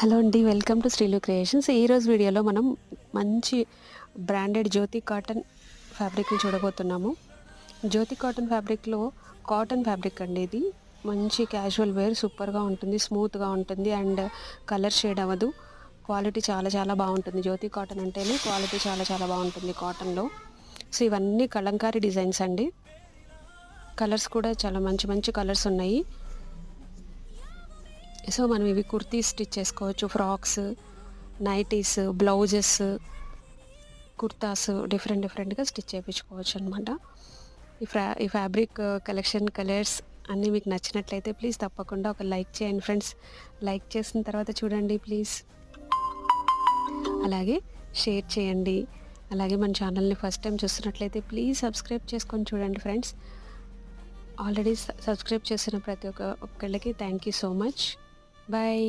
Hello అండి. Welcome to Srilu creations. ఈరోజు వీడియోలో మనం మంచి బ్రాండెడ్ జ్యోతి కాటన్ ఫ్యాబ్రిక్ని చూడబోతున్నాము. జ్యోతి కాటన్ ఫ్యాబ్రిక్లో కాటన్ ఫ్యాబ్రిక్ అండి ఇది. మంచి క్యాజువల్ వేర్ సూపర్గా ఉంటుంది, స్మూత్గా ఉంటుంది అండ్ కలర్ షేడ్ అవ్వదు. క్వాలిటీ చాలా చాలా బాగుంటుంది. జ్యోతి కాటన్ అంటేనే క్వాలిటీ చాలా చాలా బాగుంటుంది కాటన్లో. సో ఇవన్నీ కలంకారీ డిజైన్స్ అండి. కలర్స్ కూడా చాలా మంచి మంచి కలర్స్ ఉన్నాయి. సో మనం ఇవి కుర్తీస్ స్టిచ్ చేసుకోవచ్చు, ఫ్రాక్స్, నైటీస్, బ్లౌజెస్, కుర్తాస్ డిఫరెంట్గా స్టిచ్ చేయించుకోవచ్చు అనమాట. ఈ ఫ్యాబ్రిక్ కలెక్షన్, కలర్స్ అన్నీ మీకు నచ్చినట్లయితే ప్లీజ్ తప్పకుండా ఒక లైక్ చేయండి ఫ్రెండ్స్. లైక్ చేసిన తర్వాత చూడండి ప్లీజ్. అలాగే షేర్ చేయండి. అలాగే మన ఛానల్ని ఫస్ట్ టైం చూస్తున్నట్లయితే ప్లీజ్ సబ్స్క్రైబ్ చేసుకొని చూడండి ఫ్రెండ్స్. ఆల్రెడీ సబ్స్క్రైబ్ చేసిన ప్రతి ఒక్కళ్ళకి thank you so much. Bye.